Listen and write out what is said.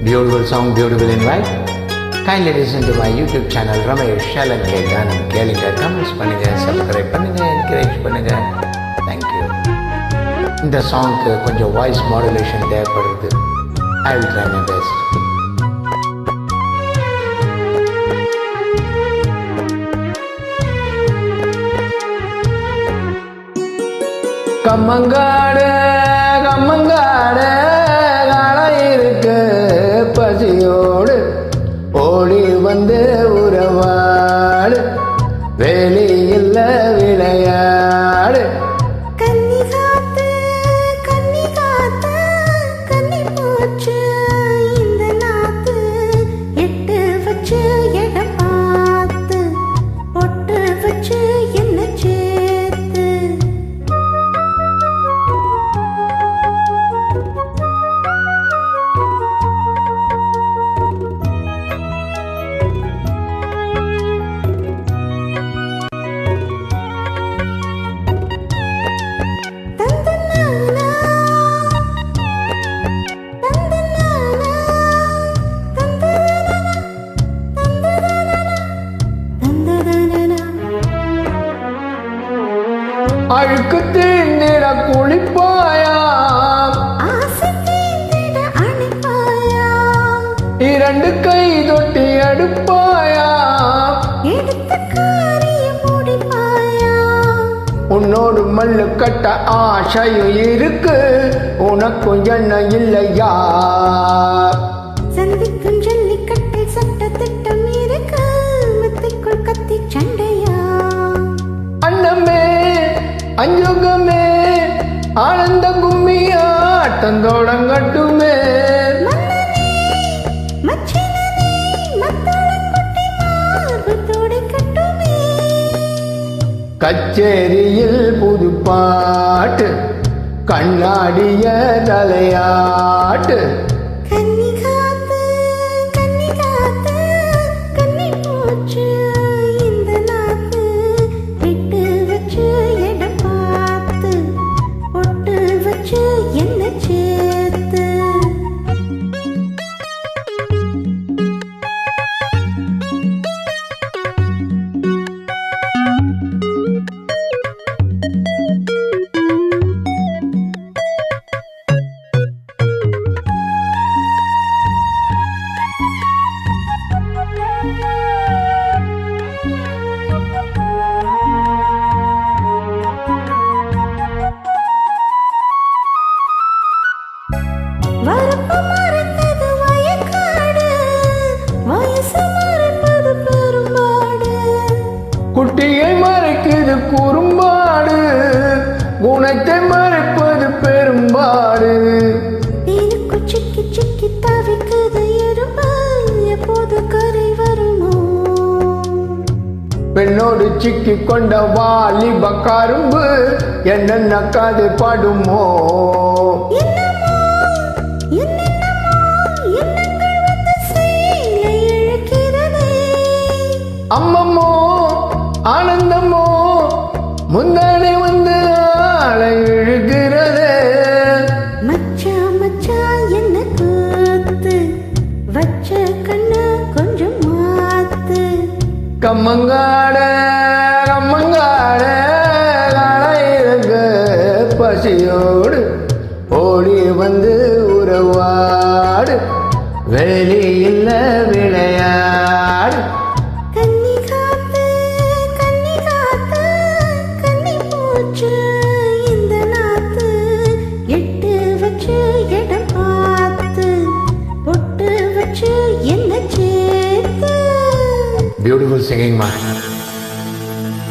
Beautiful song, beautiful invite. Kindly listen to my YouTube channel Ramesh Shalan K Ganam கேளுங்க, comments பண்ணுங்க, subscribe பண்ணுங்க, encourage பண்ணுங்க. Thank you. இந்த சாங்க்கு கொஞ்சம் வாய்ஸ் மாடுலேஷன் தேவைப்படுது. I will try my best. கம்மங்காடு கம்மங்காடு காலையிருக்கு பசியோடு ஓடி வந்து உறவாடு வெளியில் விளையாடு அழுக்கு தீண்டிட குளிப்பாயா, இரண்டு கை தொட்டி எடுப்பாயா, உன்னோடு மல்லு கட்ட ஆசையும் இருக்கு, உனக்கும் என்ன இல்லையா? சந்திக்கும் ஜல்லிக்கட்டில் சட்ட திட்டம் இருக்கு, மெத்தைக்குள் கத்தி சண்டையா? அண்ணமே அஞ்சுகமே ஆனந்த கும்மியா தந்தோடங்கட்டுமே, கச்சேரியில் புது பாட்டு கண்ணாடிய தலையாட்டு, குட்டியை மறைக்குது குறும்பாடு, குணத்தை மறைப்பது பெரும்பாடு. சிக்கி சிக்கி தவிக்குது எறும்பு, எப்போது கரை வருமோ? பெண்ணோடு சிக்கி கொண்ட வாலிப கரும்பு என்னென்ன கதை படுமோ? அம்மம்மோ ஆனந்தமோ முந்தானை வந்து ஆளை இழுகிறதே. மச்சா மச்சா என்ன கூத்து, வச்ச கண்ணு கொஞ்சம் மாத்து. கம்மங்காட கம்மங்காட காலையிருக்கு பசியோடு ஓடி வந்து உறவாடு வெளியில் விளையாடு. Beautiful singing, man.